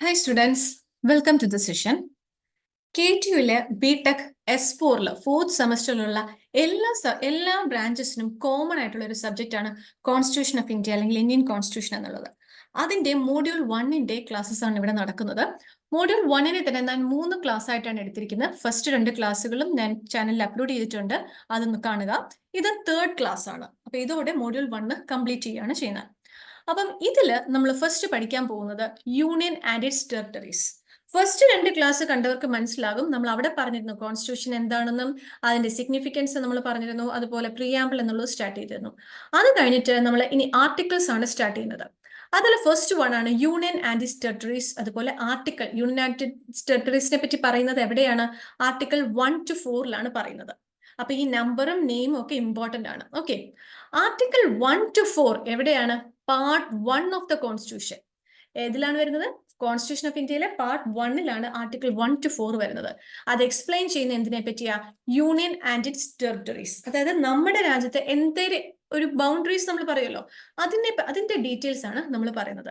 Hi students, welcome to the session. KTUലെ B Tech S4 fourth സെമസ്റ്ററിലുള്ള എല്ലാ ബ്രാഞ്ചസിനും കോമൺ ആയിട്ടുള്ള ഒരു സബ്ജക്റ്റ് ആണ് കോൺസ്റ്റിറ്റ്യൂഷൻ ഓഫ് ഇന്ത്യ അല്ലെങ്കിൽ ഇന്ത്യൻ കോൺസ്റ്റിറ്റ്യൂഷൻ എന്നുള്ളത്. അതിന്റെ മോഡ്യൂൾ 1ന്റെ ക്ലാസ്സസ് ആണ് ഇവിടെ നടക്കുന്നത്. മോഡ്യൂൾ 1നെ തന്നെ ഞാൻ 3 ക്ലാസ് ആയിട്ടാണ് എടുത്തിരിക്കുന്നത്. ഫസ്റ്റ് 2 ക്ലാസ്സുകളും ഞാൻ ചാനലിൽ അപ്ലോഡ് ചെയ്തിട്ടുണ്ട്, അതൊന്ന് കാണുക. ഇത് തേർഡ് ക്ലാസ് ആണ്. അപ്പൊ ഇതോടെ മോഡ്യൂൾ 1 കംപ്ലീറ്റ് ചെയ്യുകയാണ് ചെയ്യുന്നത്. അപ്പം ഇതിൽ നമ്മൾ ഫസ്റ്റ് പഠിക്കാൻ പോകുന്നത് union and its territories. First 2 class കണ്ടവർക്ക് മനസ്സിലാകും, നമ്മൾ അവിടെ പറഞ്ഞിരുന്നു കോൺസ്റ്റിറ്റ്യൂഷൻ എന്താണെന്നും അതിന്റെ സിഗ്നിഫിക്കൻസ് നമ്മൾ പറഞ്ഞിരുന്നു, അതുപോലെ പ്രിയാമ്പിൾ എന്നുള്ളത് സ്റ്റാർട്ട് ചെയ്തിരുന്നു. അത് കഴിഞ്ഞിട്ട് നമ്മൾ ഇനി ആർട്ടിക്കിൾസ് ആണ് സ്റ്റാർട്ട് ചെയ്യുന്നത്. അതിൽ ഫസ്റ്റ് വൺ ആണ് യൂണിയൻ ആൻഡ് ഇറ്റ്സ് ടെറിട്ടറീസ്. അതുപോലെ ആർട്ടിക്കിൾ യൂണിയൻ ആൻഡ് ഇറ്റ്സ് ടെറിട്ടറീസിനെ പറ്റി പറയുന്നത് എവിടെയാണ്? ആർട്ടിക്കിൾ 1 to 4 പറയുന്നത്. അപ്പൊ ഈ നമ്പറും നെയിമും ഒക്കെ ഇമ്പോർട്ടന്റ് ആണ്. ഓക്കെ, ആർട്ടിക്കിൾ 1 to 4 എവിടെയാണ്? Part 1 of the constitution. ഏതിലാണ് വരുന്നത്? കോൺസ്റ്റിറ്റ്യൂഷൻ ഓഫ് ഇന്ത്യയിലെ പാർട്ട് 1ലാണ് ആർട്ടിക്കിൾ 1 to 4 വരുന്നത്. അത് എക്സ്പ്ലെയിൻ ചെയ്യുന്ന എന്തിനെ പറ്റിയാ? Union and its territories. അതായത് നമ്മുടെ രാജ്യത്തെ എന്തൊരു ഒരു ബൗണ്ടറീസ് നമ്മൾ പറയുമല്ലോ, അതിന്റെ ഡീറ്റെയിൽസ് ആണ് നമ്മൾ പറയുന്നത്.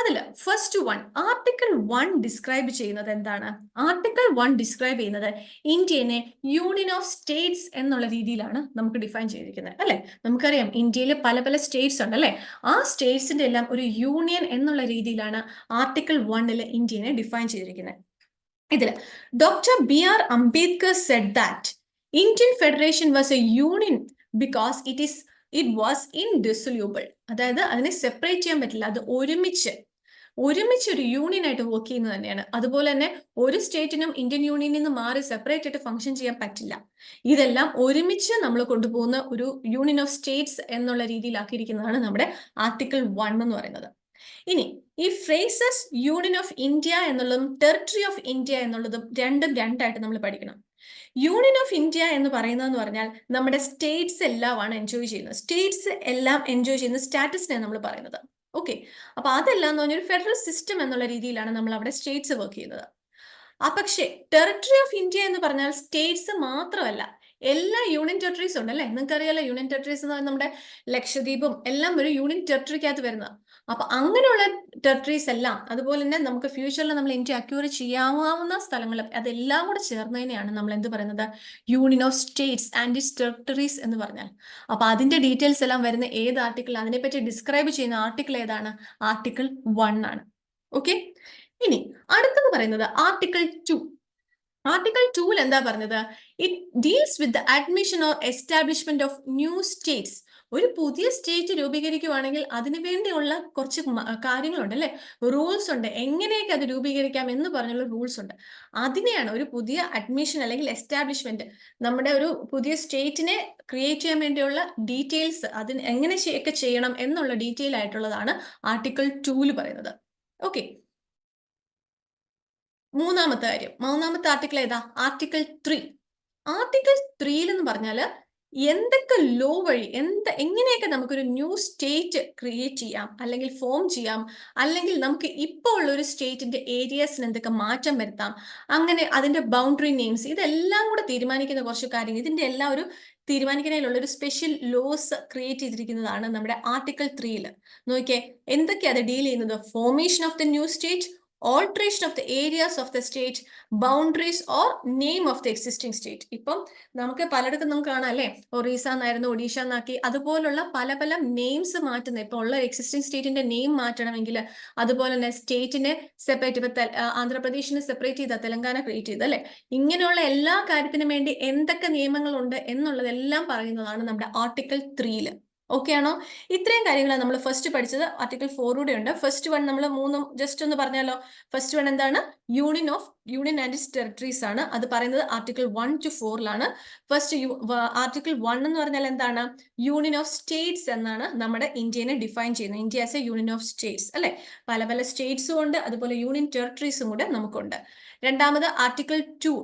അതിൽ ഫസ്റ്റ് വൺ ആർട്ടിക്കിൾ 1 ഡിസ്ക്രൈബ് ചെയ്യുന്നത് എന്താണ്? ആർട്ടിക്കിൾ 1 ഡിസ്ക്രൈബ് ചെയ്യുന്നത് ഇന്ത്യനെ യൂണിയൻ ഓഫ് സ്റ്റേറ്റ്സ് എന്നുള്ള രീതിയിലാണ് നമുക്ക് ഡിഫൈൻ ചെയ്തിരിക്കുന്നത്, അല്ലെ? നമുക്കറിയാം ഇന്ത്യയിൽ പല പല സ്റ്റേറ്റ്സ് ഉണ്ട്, അല്ലെ? ആ സ്റ്റേറ്റ്സിന്റെ എല്ലാം ഒരു യൂണിയൻ എന്നുള്ള രീതിയിലാണ് ആർട്ടിക്കിൾ 1 ഇന്ത്യനെ ഡിഫൈൻ ചെയ്തിരിക്കുന്നത്. ഇതിൽ doctor BR Ambedkar said that Indian federation was a union because it was indissoluble. അതായത് അതിനെ സെപ്പറേറ്റ് ചെയ്യാൻ പറ്റില്ല, അത് ഒരുമിച്ച് ഒരു യൂണിയൻ ആയിട്ട് വർക്ക് ചെയ്യുന്നത് തന്നെയാണ്. അതുപോലെ തന്നെ ഒരു സ്റ്റേറ്റിനും ഇന്ത്യൻ യൂണിയനിൽ നിന്ന് മാറി സെപ്പറേറ്റ് ആയിട്ട് ഫംഗ്ഷൻ ചെയ്യാൻ പറ്റില്ല. ഇതെല്ലാം ഒരുമിച്ച് നമ്മൾ കൊണ്ടുപോകുന്ന ഒരു യൂണിയൻ ഓഫ് സ്റ്റേറ്റ്സ് എന്നുള്ള രീതിയിലാക്കിയിരിക്കുന്നതാണ് നമ്മുടെ ആർട്ടിക്കിൾ 1 എന്ന് പറയുന്നത്. ഇനി ഈ ഫ്രേസസ് യൂണിയൻ ഓഫ് ഇന്ത്യ എന്നുള്ളതും ടെറിട്ടറി ഓഫ് ഇന്ത്യ എന്നുള്ളതും രണ്ടായിട്ട് നമ്മൾ പഠിക്കണം. യൂണിയൻ ഓഫ് ഇന്ത്യ എന്ന് പറയുന്നതെന്ന് പറഞ്ഞാൽ നമ്മുടെ സ്റ്റേറ്റ്സ് എല്ലാമാണ് എൻജോയ് ചെയ്യുന്നത്. സ്റ്റേറ്റ്സ് എല്ലാം എൻജോയ് ചെയ്യുന്ന സ്റ്റാറ്റസിനെ നമ്മൾ പറയുന്നത്. ഓക്കെ, അപ്പൊ അതെല്ലാം എന്ന് പറഞ്ഞൊരു ഫെഡറൽ സിസ്റ്റം എന്നുള്ള രീതിയിലാണ് നമ്മൾ അവിടെ സ്റ്റേറ്റ്സ് വർക്ക് ചെയ്യുന്നത്. പക്ഷേ ടെറിട്ടറി ഓഫ് ഇന്ത്യ എന്ന് പറഞ്ഞാൽ സ്റ്റേറ്റ്സ് മാത്രമല്ല, എല്ലാ യൂണിയൻ ടെറിട്ടറീസ് ഉണ്ട്, അല്ലെ? നിങ്ങൾക്കറിയാലോ യൂണിയൻ ടെറിട്ടറീസ് എന്ന് പറഞ്ഞാൽ നമ്മുടെ ലക്ഷദ്വീപും എല്ലാം ഒരു യൂണിയൻ ടെറിട്ടറിക്കകത്ത് വരുന്നത്. അപ്പൊ അങ്ങനെയുള്ള ടെറിട്ടറീസ് എല്ലാം, അതുപോലെ തന്നെ നമുക്ക് ഫ്യൂച്ചറിൽ നമ്മൾ ഇന്ത്യ അക്യൂർ ചെയ്യാവുന്ന സ്ഥലങ്ങൾ, അതെല്ലാം കൂടെ ചേർന്നതിനെയാണ് നമ്മൾ എന്ത് പറയുന്നത്? Union of States and its territories എന്ന് പറഞ്ഞാൽ. അപ്പൊ അതിന്റെ ഡീറ്റെയിൽസ് എല്ലാം വരുന്ന ഏത് ആർട്ടിക്കിൾ, അതിനെപ്പറ്റി ഡിസ്ക്രൈബ് ചെയ്യുന്ന ആർട്ടിക്കിൾ ഏതാണ്? ആർട്ടിക്കിൾ 1 ആണ്. ഓക്കെ, ഇനി അടുത്തത് പറയുന്നത് ആർട്ടിക്കിൾ 2. ആർട്ടിക്കിൾ 2 എന്താ പറഞ്ഞത്? It deals with the admission or establishment of new States. ഒരു പുതിയ സ്റ്റേറ്റ് രൂപീകരിക്കുകയാണെങ്കിൽ അതിനു വേണ്ടിയുള്ള കുറച്ച് കാര്യങ്ങളുണ്ട്, അല്ലെ? റൂൾസ് ഉണ്ട്, എങ്ങനെയൊക്കെ അത് രൂപീകരിക്കാം എന്ന് പറഞ്ഞുള്ള റൂൾസ് ഉണ്ട്. അതിനെയാണ് ഒരു പുതിയ അഡ്മിഷൻ അല്ലെങ്കിൽ എസ്റ്റാബ്ലിഷ്മെന്റ്, നമ്മുടെ ഒരു പുതിയ സ്റ്റേറ്റിനെ ക്രിയേറ്റ് ചെയ്യാൻ വേണ്ടിയുള്ള ഡീറ്റെയിൽസ്, അതിന് എങ്ങനെയൊക്കെ ചെയ്യണം എന്നുള്ള ഡീറ്റെയിൽ ആയിട്ടുള്ളതാണ് ആർട്ടിക്കിൾ 2 പറയുന്നത്. ഓക്കെ, മൂന്നാമത്തെ ആർട്ടിക്കിൾ ഏതാ? ആർട്ടിക്കിൾ 3. ആർട്ടിക്കിൾ 3 എന്ന് പറഞ്ഞാല് എന്തൊക്കെ ലോ വഴി എങ്ങനെയൊക്കെ നമുക്കൊരു ന്യൂ സ്റ്റേറ്റ് ക്രിയേറ്റ് ചെയ്യാം, അല്ലെങ്കിൽ ഫോം ചെയ്യാം, അല്ലെങ്കിൽ നമുക്ക് ഇപ്പോൾ ഉള്ള ഒരു സ്റ്റേറ്റിന്റെ ഏരിയസിന് എന്തൊക്കെ മാറ്റം വരുത്താം, അങ്ങനെ അതിന്റെ ബൗണ്ടറി നെയിംസ്, ഇതെല്ലാം കൂടെ തീരുമാനിക്കുന്ന കുറച്ച് കാര്യങ്ങൾ, ഇതിന്റെ എല്ലാം ഒരു തീരുമാനിക്കുന്നതിനുള്ള ഒരു സ്പെഷ്യൽ ലോസ് ക്രിയേറ്റ് ചെയ്തിരിക്കുന്നതാണ് നമ്മുടെ ആർട്ടിക്കിൾ 3. നോക്കിയേ, എന്തൊക്കെയാ അത് ഡീൽ ചെയ്യുന്നത്? Formation of the new state, alteration of the areas of the state, boundaries or name of the existing state. ഇപ്പം നമുക്ക് പലയിടത്തും നമുക്ക് കാണാം, അല്ലെ? ഒറീസ എന്നായിരുന്നു ഒഡീഷ എന്നാക്കി, അതുപോലുള്ള പല പല നെയിംസ് മാറ്റുന്നത്. ഇപ്പൊ ഉള്ള എക്സിസ്റ്റിംഗ് സ്റ്റേറ്റിന്റെ നെയിം മാറ്റണമെങ്കിൽ, അതുപോലെ തന്നെ സ്റ്റേറ്റിനെ സെപ്പറേറ്റ്, ഇപ്പൊ ആന്ധ്രാപ്രദേശിനെ സെപ്പറേറ്റ് ചെയ്ത തെലങ്കാന ക്രിയേറ്റ് ചെയ്ത്, അല്ലെ? ഇങ്ങനെയുള്ള എല്ലാ കാര്യത്തിനും വേണ്ടി എന്തൊക്കെ നിയമങ്ങളുണ്ട് എന്നുള്ളതെല്ലാം പറയുന്നതാണ് നമ്മുടെ ആർട്ടിക്കിൾ 3. ഓക്കെ ആണോ? ഇത്രയും കാര്യങ്ങളാണ് നമ്മൾ ഫസ്റ്റ് പഠിച്ചത്. ആർട്ടിക്കിൾ 4 ഉണ്ട്. ഫസ്റ്റ് വൺ നമ്മൾ മൂന്നും ജസ്റ്റ് ഒന്ന് പറഞ്ഞാലോ. ഫസ്റ്റ് വൺ എന്താണ്? യൂണിയൻ ആൻഡ് ഇറ്റ്സ് ടെറിട്ടറീസ് ആണ്. അത് പറയുന്നത് ആർട്ടിക്കിൾ 1 to 4 ഫസ്റ്റ് ആർട്ടിക്കിൾ 1 എന്ന് പറഞ്ഞാൽ എന്താണ്? യൂണിയൻ ഓഫ് സ്റ്റേറ്റ്സ് എന്നാണ് നമ്മുടെ ഇന്ത്യനെ ഡിഫൈൻ ചെയ്യുന്നത്. India as A union of States, അല്ലെ? പല പല സ്റ്റേറ്റ്സും ഉണ്ട്, അതുപോലെ യൂണിയൻ ടെറിട്ടറീസും കൂടെ നമുക്കുണ്ട്. രണ്ടാമത് ആർട്ടിക്കിൾ 2.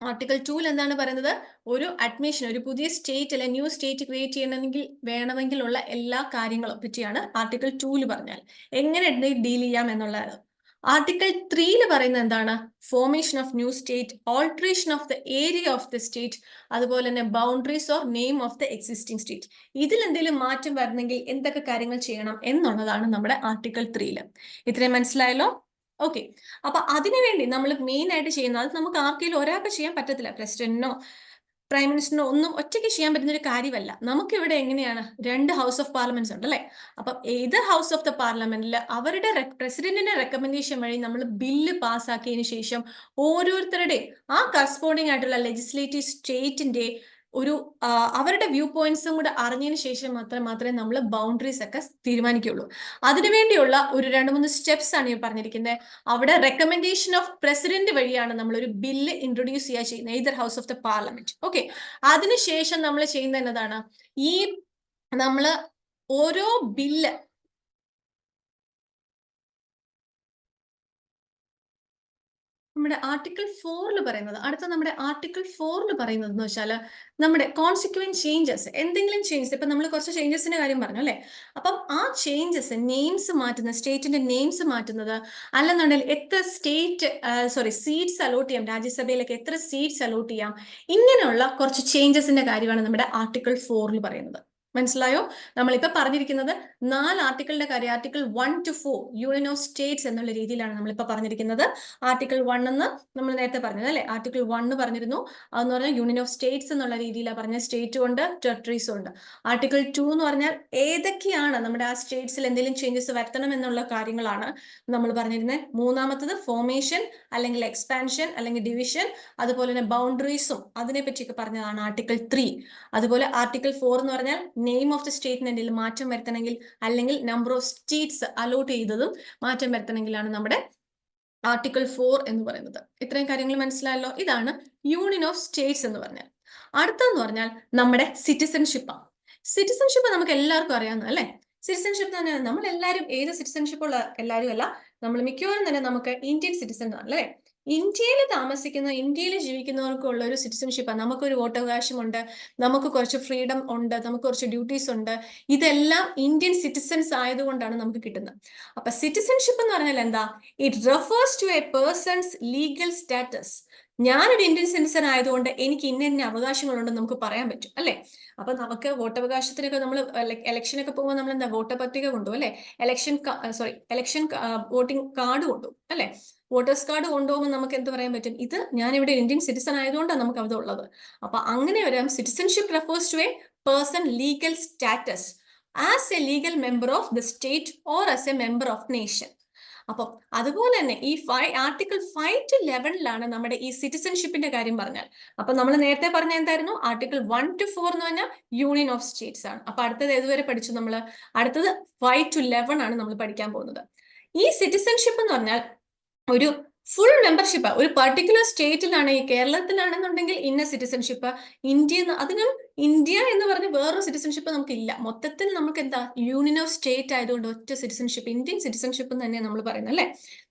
ആർട്ടിക്കിൾ 2 എന്താണ് പറയുന്നത്? ഒരു അഡ്മിഷൻ, ഒരു പുതിയ സ്റ്റേറ്റ് അല്ലെ ന്യൂ സ്റ്റേറ്റ് ക്രിയേറ്റ് ചെയ്യണമെങ്കിൽ വേണമെങ്കിലുള്ള എല്ലാ കാര്യങ്ങളും പറ്റിയാണ് ആർട്ടിക്കിൾ 2 പറഞ്ഞാൽ. എങ്ങനെ ഡീൽ ചെയ്യാം എന്നുള്ളത്. ആർട്ടിക്കിൾ 3 പറയുന്നത് എന്താണ്? Formation of new state, alteration of the area of the state, അതുപോലെ തന്നെ boundaries or name of the existing state. ഇതിൽ എന്തെങ്കിലും മാറ്റം വരണമെങ്കിൽ എന്തൊക്കെ കാര്യങ്ങൾ ചെയ്യണം എന്നുള്ളതാണ് നമ്മുടെ ആർട്ടിക്കിൾ 3. ഇത്രയും മനസ്സിലായല്ലോ? ഓക്കെ. അപ്പൊ അതിനുവേണ്ടി നമ്മൾ മെയിൻ ആയിട്ട് ചെയ്യുന്നത്, അത് നമുക്ക് ആർക്കെങ്കിലും ഒരാൾക്ക് ചെയ്യാൻ പറ്റത്തില്ല, പ്രസിഡന്റിനോ പ്രൈം മിനിസ്റ്ററിനോ ഒന്നും ഒറ്റയ്ക്ക് ചെയ്യാൻ പറ്റുന്ന ഒരു കാര്യമല്ല. നമുക്കിവിടെ എങ്ങനെയാണ് 2 ഹൗസ് ഓഫ് പാർലമെന്റ്സ് ഉണ്ട് അല്ലേ? അപ്പം ഏത് ഹൗസ് ഓഫ് ദ പാർലമെന്റിൽ അവരുടെ പ്രസിഡന്റിന്റെ റെക്കമെൻഡേഷൻ വഴി നമ്മൾ ബില്ല് പാസ്സാക്കിയതിനു ശേഷം ഓരോരുത്തരുടെയും ആ കറസ്പോണ്ടിങ് ആയിട്ടുള്ള ലെജിസ്ലേറ്റീവ് സ്റ്റേറ്റിന്റെ ഒരു അവരുടെ വ്യൂ പോയിന്റ്സും കൂടെ അറിഞ്ഞതിന് ശേഷം മാത്രമേ നമ്മൾ ബൗണ്ടറീസ് ഒക്കെ തീരുമാനിക്കുകയുള്ളൂ. അതിനുവേണ്ടിയുള്ള ഒരു 2-3 സ്റ്റെപ്സ് ആണ് ഈ പറഞ്ഞിരിക്കുന്നത്. അവിടെ റെക്കമെൻഡേഷൻ ഓഫ് പ്രസിഡന്റ് വഴിയാണ് നമ്മൾ ഒരു ബില്ല് ഇൻട്രൊഡ്യൂസ് ചെയ്യുന്നത്, either house of the parliament. Okay. അതിനുശേഷം നമ്മൾ ചെയ്യുന്നത് എന്നതാണ്, ഈ നമ്മൾ ഓരോ ബില്ല് നമ്മുടെ ആർട്ടിക്കിൾ 4 പറയുന്നത്, അടുത്ത നമ്മുടെ ആർട്ടിക്കിൾ 4 പറയുന്നത് എന്ന് വെച്ചാൽ നമ്മുടെ കോൺസിക്വന്റ് ചേഞ്ചസ്, എന്തെങ്കിലും ചേഞ്ചസ്, ഇപ്പൊ നമ്മൾ കുറച്ച് ചേഞ്ചസിന്റെ കാര്യം പറഞ്ഞു അല്ലെ? അപ്പം ആ ചേഞ്ചസ്, നെയിംസ് മാറ്റുന്നത്, സ്റ്റേറ്റിന്റെ നെയിംസ് മാറ്റുന്നത്, അല്ലെന്നുണ്ടെങ്കിൽ എത്ര സീറ്റ്സ് അലോട്ട് ചെയ്യാം, രാജ്യസഭയിലേക്ക് എത്ര സീറ്റ്സ് അലോട്ട് ചെയ്യാം, ഇങ്ങനെയുള്ള കുറച്ച് ചേഞ്ചസിന്റെ കാര്യമാണ് നമ്മുടെ ആർട്ടിക്കിൾ 4 പറയുന്നത്. മനസ്സിലായോ? നമ്മളിപ്പോ പറഞ്ഞിരിക്കുന്നത് 4 ആർട്ടിക്കിളിന്റെ കാര്യം, article 1 to 4 union of States എന്നുള്ള രീതിയിലാണ് നമ്മളിപ്പോ പറഞ്ഞിരിക്കുന്നത്. ആർട്ടിക്കിൾ 1 എന്ന് നമ്മൾ നേരത്തെ പറഞ്ഞത് അല്ലെ? ആർട്ടിക്കിൾ 1 പറഞ്ഞിരുന്നു, അതെന്ന് പറഞ്ഞാൽ യൂണിയൻ ഓഫ് സ്റ്റേറ്റ്സ് എന്നുള്ള രീതിയിലാണ് പറഞ്ഞ, സ്റ്റേറ്റും ഉണ്ട് ടെറിട്ടറീസും ഉണ്ട്. ആർട്ടിക്കിൾ 2 എന്ന് പറഞ്ഞാൽ ഏതൊക്കെയാണ് നമ്മുടെ ആ സ്റ്റേറ്റ്സിൽ എന്തെങ്കിലും ചേഞ്ചസ് വരുത്തണം എന്നുള്ള കാര്യങ്ങളാണ് നമ്മൾ പറഞ്ഞിരുന്നത്. മൂന്നാമത്തത് ഫോർമേഷൻ അല്ലെങ്കിൽ എക്സ്പാൻഷൻ അല്ലെങ്കിൽ ഡിവിഷൻ, അതുപോലെ തന്നെ ബൗണ്ടറീസും അതിനെ പറ്റിയൊക്കെ പറഞ്ഞതാണ് ആർട്ടിക്കിൾ 3. അതുപോലെ ആർട്ടിക്കിൾ 4 എന്ന് പറഞ്ഞാൽ നെയിം ഓഫ് ദ സ്റ്റേറ്റിന് എന്തെങ്കിലും മാറ്റം വരുത്തണമെങ്കിൽ, അല്ലെങ്കിൽ നമ്പർ ഓഫ് സ്റ്റേറ്റ്സ് അലോട്ട് ചെയ്തതും മാറ്റം വരുത്തണമെങ്കിലാണ് നമ്മുടെ ആർട്ടിക്കിൾ 4 എന്ന് പറയുന്നത്. ഇത്രയും കാര്യങ്ങൾ മനസ്സിലായല്ലോ? ഇതാണ് യൂണിയൻ ഓഫ് സ്റ്റേറ്റ്സ് എന്ന് പറഞ്ഞാൽ. അടുത്തെന്ന് പറഞ്ഞാൽ നമ്മുടെ സിറ്റിസൺഷിപ്പാണ്. സിറ്റിസൺഷിപ്പ് നമുക്ക് എല്ലാവർക്കും അറിയാവുന്ന അല്ലെ? സിറ്റിസൺഷിപ്പ് തന്നെ നമ്മൾ എല്ലാവരും ഏത് സിറ്റിസൺഷിപ്പ് ഉള്ള എല്ലാവരും അല്ല, നമ്മൾ മിക്കവാറും തന്നെ നമുക്ക് ഇന്ത്യൻ സിറ്റിസൺ ആണ് അല്ലെ? ഇന്ത്യയിൽ താമസിക്കുന്ന, ഇന്ത്യയിൽ ജീവിക്കുന്നവർക്കുള്ള ഒരു സിറ്റിസൺഷിപ്പാണ്. നമുക്കൊരു വോട്ടവകാശമുണ്ട്, നമുക്ക് കുറച്ച് ഫ്രീഡം ഉണ്ട്, നമുക്ക് കുറച്ച് ഡ്യൂട്ടീസ് ഉണ്ട്. ഇതെല്ലാം ഇന്ത്യൻ സിറ്റിസൺസ് ആയതുകൊണ്ടാണ് നമുക്ക് കിട്ടുന്നത്. അപ്പൊ സിറ്റിസൺഷിപ്പ് എന്ന് പറഞ്ഞാൽ എന്താ? It refers to a person's legal status. ഞാനൊരു ഇന്ത്യൻ സിറ്റിസൺ ആയതുകൊണ്ട് എനിക്ക് ഇന്ന അവകാശങ്ങളുണ്ടെന്ന് നമുക്ക് പറയാൻ പറ്റും അല്ലെ? അപ്പൊ നമുക്ക് വോട്ടവകാശത്തിനൊക്കെ നമ്മൾ ഇലക്ഷനൊക്കെ പോകുമ്പോൾ നമ്മൾ എന്താ വോട്ടർ പട്ടിക കൊണ്ടുപോകും അല്ലെ? ഇലക്ഷൻ വോട്ടിംഗ് കാർഡ് കൊണ്ടുപോകും അല്ലെ? വോട്ടേഴ്സ് കാർഡ് കൊണ്ടുപോകുമ്പോൾ നമുക്ക് എന്ത് പറയാൻ പറ്റും? ഇത് ഞാനിവിടെ ഇന്ത്യൻ സിറ്റിസൺ ആയതുകൊണ്ടാണ് നമുക്ക് അത് ഉള്ളത്. അപ്പൊ അങ്ങനെ വരാം. Citizenship refers to a person legal status as a legal member of the state or as a member of nation. അപ്പം അതുപോലെ തന്നെ ഈ ആർട്ടിക്കിൾ 5 to 11 നമ്മുടെ ഈ സിറ്റിസൺഷിപ്പിന്റെ കാര്യം പറഞ്ഞാൽ, അപ്പൊ നമ്മൾ നേരത്തെ പറഞ്ഞ എന്തായിരുന്നു? ആർട്ടിക്കിൾ 1 to 4 എന്ന് പറഞ്ഞാൽ യൂണിയൻ ഓഫ് സ്റ്റേറ്റ്സ് ആണ്. അപ്പൊ അടുത്തത് ഏതുവരെ പഠിച്ചു നമ്മൾ? അടുത്തത് 5 to 11 ആണ് നമ്മൾ പഠിക്കാൻ പോകുന്നത്. ഈ സിറ്റിസൺഷിപ്പ് എന്ന് പറഞ്ഞാൽ ഒരു ഫുൾ മെമ്പർഷിപ്പ്, ഒരു പർട്ടിക്കുലർ സ്റ്റേറ്റിലാണ്, ഈ കേരളത്തിലാണെന്നുണ്ടെങ്കിൽ ഇന്ന സിറ്റിസൺഷിപ്പ്, അതിനും ഇന്ത്യ എന്ന് പറഞ്ഞ് വേറൊരു സിറ്റിസൺഷിപ്പ് നമുക്ക് ഇല്ല. മൊത്തത്തിൽ നമുക്ക് എന്താ, യൂണിയൻ ഓഫ് സ്റ്റേറ്റ് ആയതുകൊണ്ട് ഒറ്റ സിറ്റിസൺഷിപ്പ്, ഇന്ത്യൻ സിറ്റിസൺഷിപ്പ് എന്ന് തന്നെയാണ് നമ്മൾ പറയുന്നത് അല്ലെ?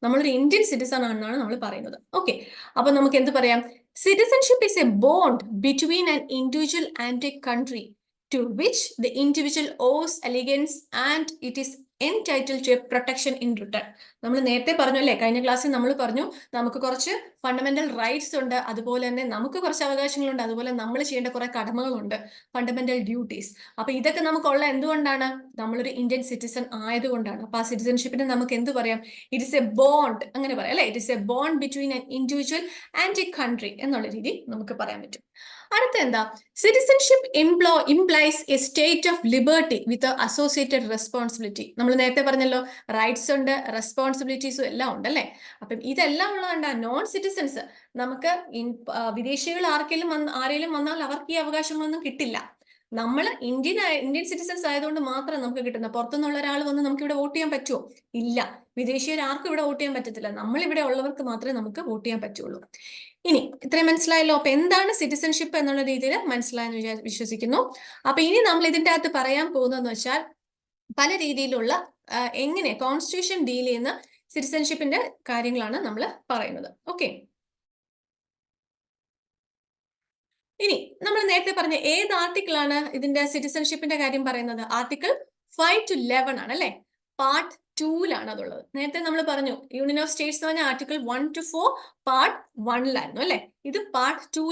നമ്മളൊരു ഇന്ത്യൻ സിറ്റിസൺ ആണെന്നാണ് നമ്മൾ പറയുന്നത്. ഓക്കെ. അപ്പൊ നമുക്ക് എന്ത് പറയാം? Citizenship is A bond between an individual and A country to which the individual owes allegiance and it is entitled to a protection in return. നമ്മൾ നേരത്തെ പറഞ്ഞു അല്ലേ? കഴിഞ്ഞ ക്ലാസ്സിൽ നമ്മൾ പറഞ്ഞു നമുക്ക് കുറച്ച് ഫണ്ടമെന്റൽ റൈറ്റ്സ് ഉണ്ട്, അതുപോലെ തന്നെ നമുക്ക് കുറച്ച് അവകാശങ്ങളുണ്ട്, അതുപോലെ നമ്മൾ ചെയ്യേണ്ട കുറെ കടമകളുണ്ട്, ഫണ്ടമെന്റൽ ഡ്യൂട്ടീസ്. അപ്പൊ ഇതൊക്കെ നമുക്കുള്ള എന്തുകൊണ്ടാണ്? നമ്മളൊരു ഇന്ത്യൻ സിറ്റിസൺ ആയതുകൊണ്ടാണ്. അപ്പൊ ആ സിറ്റിസൺഷിപ്പിനെ നമുക്ക് എന്ത് പറയാം? ഇറ്റ് ഇസ് എ ബോണ്ട്, അങ്ങനെ പറയാം അല്ലെ? It is A bond between an individual and A country എന്നുള്ള രീതി നമുക്ക് പറയാൻ പറ്റും. അടുത്ത എന്താ? Citizenship implies A state of liberty with associated responsibility. നമ്മൾ നേരത്തെ പറഞ്ഞല്ലോ, റൈറ്റ്സ് ഉണ്ട്, റെസ്പോൺസിബിലിറ്റീസും എല്ലാം ഉണ്ട് അല്ലെ? അപ്പം ഇതെല്ലാം ഉള്ളതുകൊണ്ട് നോൺ സിറ്റിസൺസ്, നമുക്ക് വിദേശികൾ ആരെങ്കിലും വന്നാൽ അവർക്ക് ഈ അവകാശങ്ങളൊന്നും കിട്ടില്ല. നമ്മൾ ഇന്ത്യൻ സിറ്റിസൺസ് ആയതുകൊണ്ട് മാത്രം നമുക്ക് കിട്ടുന്നത്. പുറത്തുനിന്നുള്ള ഒരാൾ വന്ന് നമുക്ക് ഇവിടെ വോട്ട് ചെയ്യാൻ പറ്റുമോ? ഇല്ല. വിദേശീയർ ആർക്കും ഇവിടെ വോട്ട് ചെയ്യാൻ പറ്റത്തില്ല. നമ്മൾ ഇവിടെ ഉള്ളവർക്ക് മാത്രമേ നമുക്ക് വോട്ട് ചെയ്യാൻ പറ്റുള്ളൂ. ഇനി ഇത്രയും മനസ്സിലായല്ലോ? അപ്പൊ എന്താണ് സിറ്റിസൺഷിപ്പ് എന്നുള്ള രീതിയിൽ മനസ്സിലായെന്ന് വിശ്വസിക്കുന്നു. അപ്പൊ ഇനി നമ്മൾ ഇതിന്റെ അകത്ത് പറയാൻ പോകുന്നതെന്ന് വെച്ചാൽ പല രീതിയിലുള്ള എങ്ങനെ കോൺസ്റ്റിറ്റ്യൂഷൻ ഡീൽ ചെയ്യുന്ന സിറ്റിസൺഷിപ്പിന്റെ കാര്യങ്ങളാണ് നമ്മൾ പറയുന്നത്. ഓക്കെ. ഇനി നമ്മൾ നേരത്തെ പറഞ്ഞ ഏത് ആർട്ടിക്കിൾ ആണ് ഇതിന്റെ സിറ്റിസൺഷിപ്പിന്റെ കാര്യം പറയുന്നത്? ആർട്ടിക്കിൾ 5 to 11 ആണ് അല്ലെ? പാർട്ട് 2 അതുള്ളത്. നേരത്തെ നമ്മൾ പറഞ്ഞു യൂണിയൻ ഓഫ് സ്റ്റേറ്റ്സ് എന്ന് പറഞ്ഞാൽ ആർട്ടിക്കിൾ 1 to 4 പാർട്ട് 1 അല്ലെ. ഇത് പാർട്ട് 2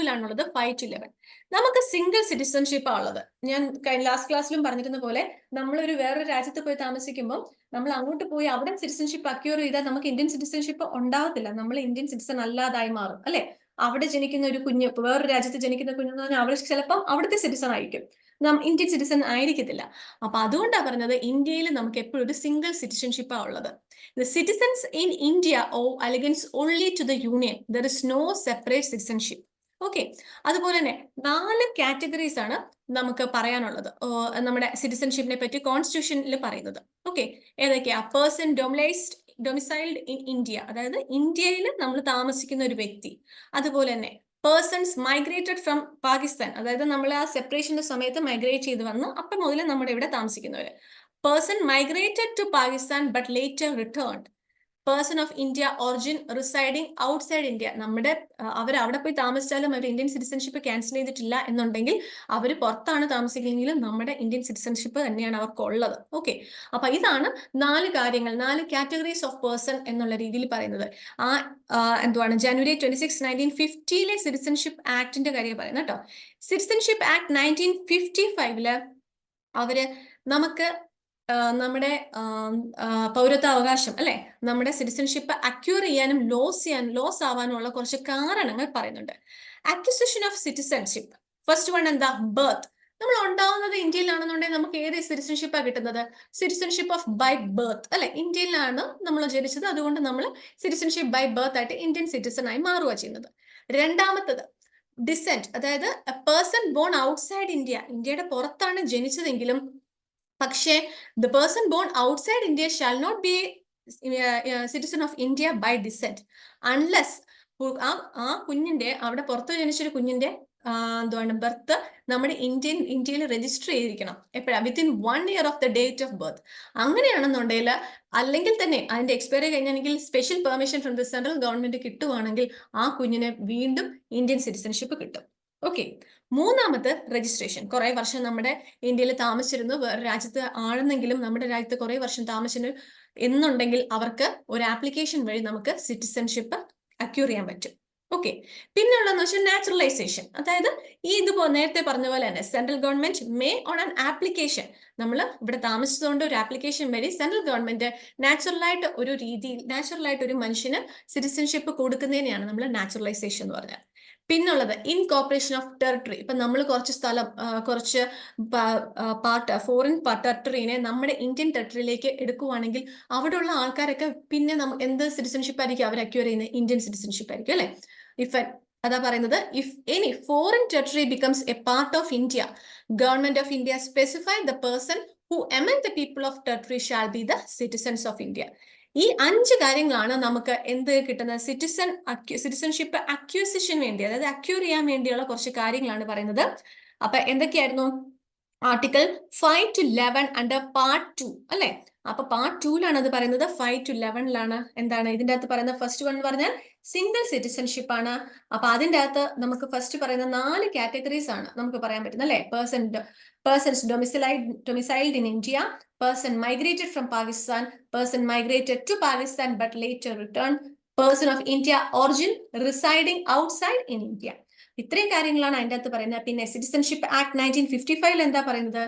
5 to 11. നമുക്ക് സിംഗിൾ സിറ്റിസൺഷിപ്പ് ഉള്ളത്. ഞാൻ ലാസ്റ്റ് ക്ലാസ്സിലും പറഞ്ഞിരുന്ന പോലെ നമ്മളൊരു വേറൊരു രാജ്യത്ത് പോയി താമസിക്കുമ്പോൾ നമ്മൾ അങ്ങോട്ട് പോയി അവിടെ സിറ്റിസൺഷിപ്പ് അക്യൂർ ചെയ്താൽ നമുക്ക് ഇന്ത്യൻ സിറ്റിസൺഷിപ്പ് ഉണ്ടാവത്തില്ല. നമ്മൾ ഇന്ത്യൻ സിറ്റിസൺ അല്ലാതായി മാറും അല്ലെ. അവിടെ ജനിക്കുന്ന ഒരു കുഞ്ഞ് വേറൊരു രാജ്യത്ത് ജനിക്കുന്ന കുഞ്ഞെന്ന് പറഞ്ഞാൽ അവർ ചിലപ്പം അവിടുത്തെ സിറ്റിസൺ ആയിരിക്കും, ഇന്ത്യൻ സിറ്റിസൺ ആയിരിക്കത്തില്ല. അപ്പൊ അതുകൊണ്ടാണ് പറഞ്ഞത് ഇന്ത്യയിൽ നമുക്ക് എപ്പോഴും ഒരു സിംഗിൾ സിറ്റിസൺഷിപ്പാ ഉള്ളത്. The citizens in India owe allegiance only to the union. There is no separate citizenship. Okay. അതുപോലെ തന്നെ 4 കാറ്റഗറീസ് ആണ് നമുക്ക് പറയാനുള്ളത് നമ്മുടെ സിറ്റിസൺഷിപ്പിനെ പറ്റി കോൺസ്റ്റിറ്റ്യൂഷനിൽ പറയുന്നത്. ഓക്കെ, ഏതൊക്കെയാ? പേഴ്സൺ ഡൊമിസൈൽഡ് ഇൻ ഇന്ത്യ, അതായത് ഇന്ത്യയിൽ നമ്മൾ താമസിക്കുന്ന ഒരു വ്യക്തി. അതുപോലെ തന്നെ പേഴ്സൺസ് മൈഗ്രേറ്റഡ് ഫ്രം പാകിസ്ഥാൻ, അതായത് നമ്മൾ ആ സെപ്പറേഷന്റെ സമയത്ത് മൈഗ്രേറ്റ് ചെയ്ത് വന്ന് അപ്പം മുതൽ നമ്മുടെ ഇവിടെ താമസിക്കുന്നവര്. Person migrated to Pakistan but later returned. Person of India origin residing outside India, നമ്മുടെ അവർ അവിടെ പോയി താമസിച്ചാലും അവർ ഇന്ത്യൻ സിറ്റിസൺഷിപ്പ് ക്യാൻസൽ ചെയ്തിട്ടില്ല എന്നുണ്ടെങ്കിൽ അവർ പുറത്താണ് താമസിക്കുന്നതെങ്കിലും നമ്മുടെ ഇന്ത്യൻ സിറ്റിസൺഷിപ്പ് തന്നെയാണ് അവർക്കുള്ളത്. ഓക്കെ, അപ്പൊ ഇതാണ് 4 കാര്യങ്ങൾ, 4 കാറ്റഗറീസ് ഓഫ് പേഴ്സൺ എന്നുള്ള രീതിയിൽ പറയുന്നത്. എന്തുവാണ് ജനുവരി 26, 1950 സിറ്റിസൺഷിപ്പ് ആക്ടിന്റെ കാര്യം പറയുന്നത് കേട്ടോ. സിറ്റിസൺഷിപ്പ് ആക്ട് 1955 അവര് നമുക്ക് നമ്മുടെ പൗരത്വാവകാശം അല്ലെ, നമ്മുടെ സിറ്റിസൺഷിപ്പ് അക്യൂർ ചെയ്യാനും ലോസ് ആവാനുള്ള കുറച്ച് കാരണങ്ങൾ പറയുന്നുണ്ട്. Acquisition of citizenship, first one എന്താ? ബർത്ത്. നമ്മൾ ഉണ്ടാവുന്നത് ഇന്ത്യയിലാണെന്നുണ്ടെങ്കിൽ നമുക്ക് ഏത് സിറ്റിസൺഷിപ്പാണ് കിട്ടുന്നത്? സിറ്റിസൺഷിപ്പ് ഓഫ് ബൈ ബർത്ത് അല്ലെ. ഇന്ത്യയിലാണ് നമ്മൾ ജനിച്ചത്, അതുകൊണ്ട് നമ്മൾ സിറ്റിസൺഷിപ്പ് ബൈ ബർത്ത് ആയിട്ട് ഇന്ത്യൻ സിറ്റിസൺ ആയി മാറുക ചെയ്യുന്നത്. രണ്ടാമത്തത് ഡിസെന്റ്, അതായത് a person born outside India, ഇന്ത്യയുടെ പുറത്താണ് ജനിച്ചതെങ്കിലും പക്ഷേ the person born outside India shall not be citizen of India by descent unless ആ കുഞ്ഞിന്റെ അവിടെ പുറത്ത് ജനിച്ചൊരു കുഞ്ഞിന്റെ എന്താണ് ബർത്ത് നമ്മുടെ ഇന്ത്യയിൽ രജിസ്റ്റർ ചെയ്തിരിക്കണം. എപ്പോഴാണ്? Within 1 year of the date of birth. അങ്ങനെയാണെന്നുണ്ടെങ്കിൽ, അല്ലെങ്കിൽ തന്നെ അതിന്റെ എക്സ്പയറി കഴിഞ്ഞാണെങ്കിൽ special permission from the central government കിട്ടുവാണെങ്കിൽ ആ കുഞ്ഞിന് വീണ്ടും ഇന്ത്യൻ സിറ്റിസൺഷിപ്പ് കിട്ടും. ഓക്കെ. മൂന്നാമത് രജിസ്ട്രേഷൻ. കുറെ വർഷം നമ്മുടെ ഇന്ത്യയിൽ താമസിച്ചിരുന്നു, വേറെ രാജ്യത്ത് ആണെന്നെങ്കിലും നമ്മുടെ രാജ്യത്ത് കുറെ വർഷം താമസിച്ചിരുന്നു എന്നുണ്ടെങ്കിൽ അവർക്ക് ഒരു ആപ്ലിക്കേഷൻ വഴി നമുക്ക് സിറ്റിസൺഷിപ്പ് അക്യൂർ ചെയ്യാൻ പറ്റും. ഓക്കെ. പിന്നെ ഉള്ളതെന്ന് വെച്ചാൽ നാച്ചുറലൈസേഷൻ, അതായത് ഇതുപോലെ നേരത്തെ പറഞ്ഞ പോലെ തന്നെ central government may on an application, നമ്മൾ ഇവിടെ താമസിച്ചതുകൊണ്ട് ഒരു ആപ്ലിക്കേഷൻ വഴി സെൻട്രൽ ഗവൺമെന്റ് നാച്ചുറലായിട്ട് ഒരു മനുഷ്യന് സിറ്റിസൺഷിപ്പ് കൊടുക്കുന്നതിനെയാണ് നമ്മൾ നാച്ചുറലൈസേഷൻ എന്ന് പറഞ്ഞാൽ. പിന്നുള്ളത് ഇൻകോർപ്പറേഷൻ ഓഫ് ടെറിട്ടറി. ഇപ്പൊ നമ്മൾ കുറച്ച് സ്ഥലം, കുറച്ച് ഫോറിൻ ടെറിട്ടറിനെ നമ്മുടെ ഇന്ത്യൻ ടെറിട്ടറിയിലേക്ക് എടുക്കുവാണെങ്കിൽ അവിടെയുള്ള ആൾക്കാരൊക്കെ പിന്നെ എന്ത് സിറ്റിസൺഷിപ്പ് ആയിരിക്കും അവർ അക്യൂർ ചെയ്യുന്നത്? ഇന്ത്യൻ സിറ്റിസൺഷിപ്പ് ആയിരിക്കും അല്ലെ. അതാ പറയുന്നത്, if any foreign territory becomes A part of India, government of India specify the person who among the people of territory shall be the citizens of India. ഈ 5 കാര്യങ്ങളാണ് നമുക്ക് എന്ത് കിട്ടുന്നത്? സിറ്റിസൺഷിപ്പ് അക്യൂസിഷൻ വേണ്ടി, അതായത് അക്യൂർ ചെയ്യാൻ വേണ്ടിയുള്ള കുറച്ച് കാര്യങ്ങളാണ് പറയുന്നത്. അപ്പൊ എന്തൊക്കെയായിരുന്നു? ആർട്ടിക്കിൾ 5 to 11 അണ്ടർ പാർട്ട് 2 അല്ലെ. അപ്പൊ പാർട്ട് 2 അത് പറയുന്നത്. 5 to 11 എന്താണ് ഇതിന്റെ അകത്ത് പറയുന്നത്? ഫസ്റ്റ് വൺ പറഞ്ഞാൽ സിംഗിൾ സിറ്റിസൺഷിപ്പ് ആണ്. അപ്പൊ അതിന്റെ അകത്ത് നമുക്ക് ഫസ്റ്റ് പറയുന്ന 4 കാറ്റഗറീസ് ആണ് നമുക്ക് പറയാൻ പറ്റുന്നത് അല്ലെ. Persons domiciled in India, person migrated from Pakistan, person migrated to Pakistan but later returned, person of India origin residing outside in India. ഇത്രയും കാര്യങ്ങളാണ് അതിൻ്റെ അകത്ത് പറയുന്നത്. പിന്നെ സിറ്റിസൺഷിപ്പ് ആക്ട് 1955 എന്താ പറയുന്നത്?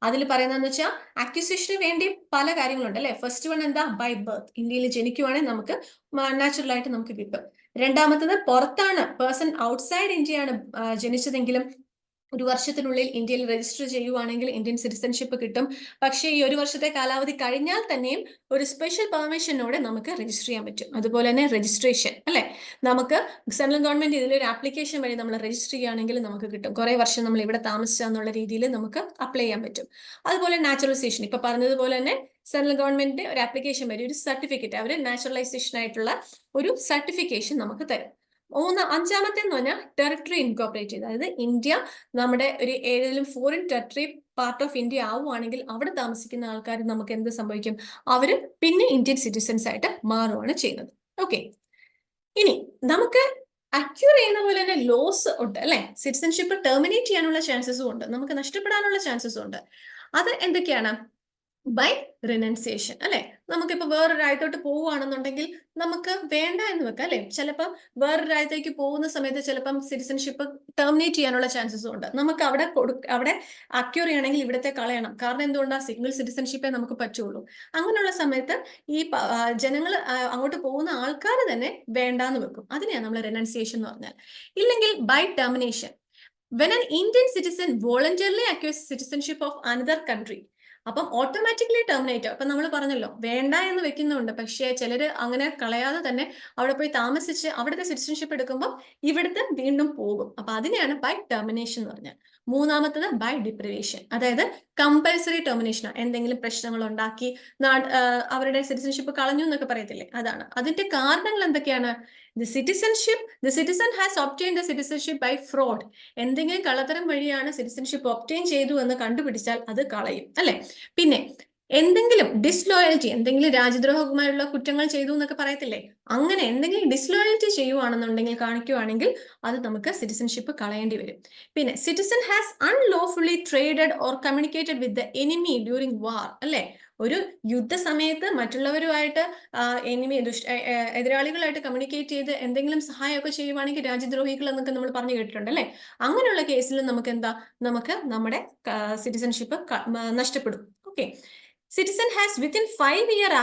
അതിൽ പറയുന്നതെന്ന് വെച്ചാൽ അക്വിസിഷന് വേണ്ടി പല കാര്യങ്ങളുണ്ട് അല്ലെ. ഫസ്റ്റ് വൺ എന്താ? ബൈ ബർത്ത്, ഇന്ത്യയിൽ ജനിക്കുവാണെങ്കിൽ നമുക്ക് നാച്ചുറൽ ആയിട്ട് നമുക്ക് കിട്ടും. രണ്ടാമത്തത് പുറത്താണ്, പേഴ്സൺ ഔട്ട്സൈഡ് ഇന്ത്യയാണ് ജനിച്ചതെങ്കിലും 1 വർഷത്തിനുള്ളിൽ ഇന്ത്യയിൽ രജിസ്റ്റർ ചെയ്യുവാണെങ്കിൽ ഇന്ത്യൻ സിറ്റിസൺഷിപ്പ് കിട്ടും. പക്ഷേ ഈ 1 വർഷത്തെ കാലാവധി കഴിഞ്ഞാൽ തന്നെയും ഒരു സ്പെഷ്യൽ പെർമിഷനോടെ നമുക്ക് രജിസ്റ്റർ ചെയ്യാൻ പറ്റും. അതുപോലെ തന്നെ രജിസ്ട്രേഷൻ അല്ലെ, നമുക്ക് സെൻട്രൽ ഗവൺമെന്റ് ഇതിലൊരു ആപ്ലിക്കേഷൻ വഴി നമ്മൾ രജിസ്റ്റർ ചെയ്യുകയാണെങ്കിൽ നമുക്ക് കിട്ടും. കുറെ വർഷം നമ്മൾ ഇവിടെ താമസിച്ചാന്നുള്ള രീതിയിൽ നമുക്ക് അപ്ലൈ ചെയ്യാൻ പറ്റും. അതുപോലെ നാച്ചുറലൈസേഷൻ, ഇപ്പൊ പറഞ്ഞതുപോലെ തന്നെ സെൻട്രൽ ഗവൺമെന്റ് ഒരു ആപ്ലിക്കേഷൻ വഴി ഒരു സർട്ടിഫിക്കറ്റ്, അവർ നാച്ചുറലൈസേഷൻ ആയിട്ടുള്ള ഒരു സർട്ടിഫിക്കേഷൻ നമുക്ക് തരും. അഞ്ചാമത്തെ എന്ന് പറഞ്ഞാൽ ടെറിട്ടറി ഇൻകോർപ്പറേറ്റ് ചെയ്ത്, അതായത് ഇന്ത്യ നമ്മുടെ ഒരു ഏതെങ്കിലും foreign territory part of India ആവുകയാണെങ്കിൽ അവിടെ താമസിക്കുന്ന ആൾക്കാർ നമുക്ക് എന്ത് സംഭവിക്കും? അവര് പിന്നെ ഇന്ത്യൻ സിറ്റിസൺസ് ആയിട്ട് മാറുകയാണ് ചെയ്യുന്നത്. ഓക്കെ. ഇനി നമുക്ക് അക്യൂർ ചെയ്യുന്ന പോലെ തന്നെ ലോസ് ഉണ്ട് അല്ലെ. സിറ്റിസൺഷിപ്പ് ടെർമിനേറ്റ് ചെയ്യാനുള്ള ചാൻസസും ഉണ്ട്, നമുക്ക് നഷ്ടപ്പെടാനുള്ള ചാൻസസും ഉണ്ട്. അത് എന്തൊക്കെയാണ്? ബൈ റിനൻസിയേഷൻ അല്ലെ. നമുക്കിപ്പോ വേറൊരു രാജ്യത്തോട്ട് പോവുകയാണെന്നുണ്ടെങ്കിൽ നമുക്ക് വേണ്ട എന്ന് വെക്കാം അല്ലെ. ചിലപ്പോൾ വേറൊരു രാജ്യത്തേക്ക് പോകുന്ന സമയത്ത് ചിലപ്പം സിറ്റിസൺഷിപ്പ് ടെർമിനേറ്റ് ചെയ്യാനുള്ള ചാൻസസും ഉണ്ട്. നമുക്ക് അവിടെ അക്യൂർ ചെയ്യണമെങ്കിൽ ഇവിടത്തെ കളയണം. കാരണം എന്തുകൊണ്ടാണ്, സിംഗിൾ സിറ്റിസൺഷിപ്പേ നമുക്ക് പറ്റുള്ളൂ. അങ്ങനെയുള്ള സമയത്ത് ഈ ജനങ്ങൾ അങ്ങോട്ട് പോകുന്ന ആൾക്കാർ തന്നെ വേണ്ടാന്ന് വെക്കും. അതിനെയാണ് നമ്മൾ റിനൻസിയേഷൻ എന്ന് പറഞ്ഞാൽ. ഇല്ലെങ്കിൽ by termination, when an Indian citizen voluntarily acquires citizenship of another country, അപ്പം ഓട്ടോമാറ്റിക്കലി ടെർമിനേറ്റ്. അപ്പൊ നമ്മൾ പറഞ്ഞല്ലോ വേണ്ട എന്ന് വെക്കുന്നുണ്ട്, പക്ഷേ ചിലര് അങ്ങനെ കളയാതെ തന്നെ അവിടെ പോയി താമസിച്ച് അവിടുത്തെ സിറ്റിസൺഷിപ്പ് എടുക്കുമ്പോൾ ഇവിടുത്തെ വീണ്ടും പോകും. അപ്പൊ അതിനെയാണ് ബൈ ടെർമിനേഷൻ എന്ന് പറഞ്ഞാൽ. മൂന്നാമത്തത് ബൈ ഡിപ്രിവേഷൻ, അതായത് കമ്പൽസറി ടെർമിനേഷൻ. എന്തെങ്കിലും പ്രശ്നങ്ങൾ ഉണ്ടാക്കി അവരുടെ സിറ്റിസൺഷിപ്പ് കളഞ്ഞു എന്നൊക്കെ പറയത്തില്ലേ, അതാണ്. അതിന്റെ കാരണങ്ങൾ എന്തൊക്കെയാണ്? The citizen has obtained the citizenship by fraud. എന്തെങ്കിലും കള്ളത്തരം വഴിയാണ് സിറ്റിസൺഷിപ്പ് ഒബ്റ്റെയിൻ ചെയ്തു എന്ന് കണ്ടുപിടിച്ചാൽ അത് കളയും അല്ലെ. പിന്നെ എന്തെങ്കിലും ഡിസ്ലോയൽറ്റി, എന്തെങ്കിലും രാജ്യദ്രോഹമായുള്ള കുറ്റങ്ങൾ ചെയ്തു എന്നൊക്കെ പറയത്തില്ലേ, അങ്ങനെ എന്തെങ്കിലും ഡിസ്ലോയൽറ്റി ചെയ്യുവാണെന്നുണ്ടെങ്കിൽ, കാണിക്കുവാണെങ്കിൽ അത് നമുക്ക് സിറ്റിസൺഷിപ്പ് കളയേണ്ടി വരും. പിന്നെ citizen has unlawfully traded or communicated with the enemy during war അല്ലെ. ഒരു യുദ്ധ സമയത്ത് മറ്റുള്ളവരുമായിട്ട് എതിരാളികളായിട്ട് കമ്മ്യൂണിക്കേറ്റ് ചെയ്ത് എന്തെങ്കിലും സഹായമൊക്കെ ചെയ്യുവാണെങ്കിൽ രാജ്യദ്രോഹികൾ എന്നൊക്കെ നമ്മൾ പറഞ്ഞു കേട്ടിട്ടുണ്ട് അല്ലെ. അങ്ങനെയുള്ള കേസിൽ നമുക്ക് എന്താ, നമുക്ക് നമ്മുടെ സിറ്റിസൺഷിപ്പ് നഷ്ടപ്പെടും. Okay. Citizen has within 5 years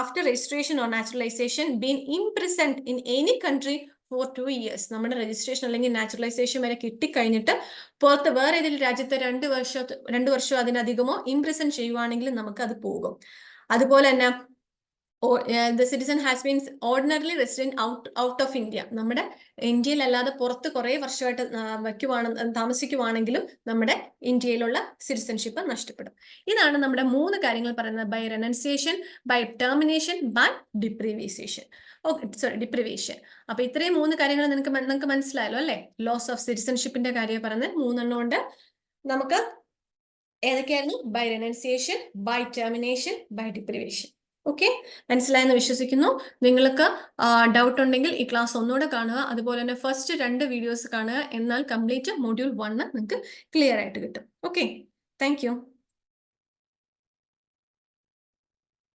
after registration or naturalization been imprisoned in any country for 2 years. നമ്മുടെ രജിസ്ട്രേഷൻ അല്ലെങ്കിൽ നാച്ചുറലൈസേഷൻ വരെ കിട്ടിക്കഴിഞ്ഞിട്ട് പുറത്ത് വേറെ ഏതെങ്കിലും രാജ്യത്തെ 2 വർഷം അതിനധികമോ ഇംപ്രിസൺ ചെയ്യുവാണെങ്കിൽ നമുക്ക് അത് പോകും. അതുപോലെ തന്നെ the citizen has been ordinarily resident out of India. നമ്മുടെ ഇന്ത്യയിൽ അല്ലാതെ പുറത്ത് കുറെ വർഷമായിട്ട് താമസിക്കുവാണെങ്കിലും നമ്മുടെ ഇന്ത്യയിലുള്ള സിറ്റിസൺഷിപ്പ് നഷ്ടപ്പെടും. ഇതാണ് നമ്മുടെ 3 കാര്യങ്ങൾ പറയുന്നത്: by renunciation, by termination, by deprivation. Deprivation. അപ്പൊ ഇത്രയും 3 കാര്യങ്ങൾ നിങ്ങൾക്ക് മനസ്സിലായല്ലോ അല്ലെ. ലോസ് ഓഫ് സിറ്റിസൺഷിപ്പിന്റെ കാര്യം പറഞ്ഞ് 3 എണ്ണം ഉണ്ട്. നമുക്ക് ഏതൊക്കെയായിരുന്നു? By renunciation, by termination, by deprivation. Okay, മനസ്സിലായെന്ന് വിശ്വസിക്കുന്നു. നിങ്ങൾക്ക് ഡൗട്ട് ഉണ്ടെങ്കിൽ ഈ ക്ലാസ് ഒന്നുകൂടെ കാണുക. അതുപോലെ തന്നെ ഫസ്റ്റ് 2 വീഡിയോസ് കാണുക. എന്നാൽ കംപ്ലീറ്റ് മൊഡ്യൂൾ 1 നിങ്ങൾക്ക് ക്ലിയർ ആയിട്ട് കിട്ടും. Okay, thank you.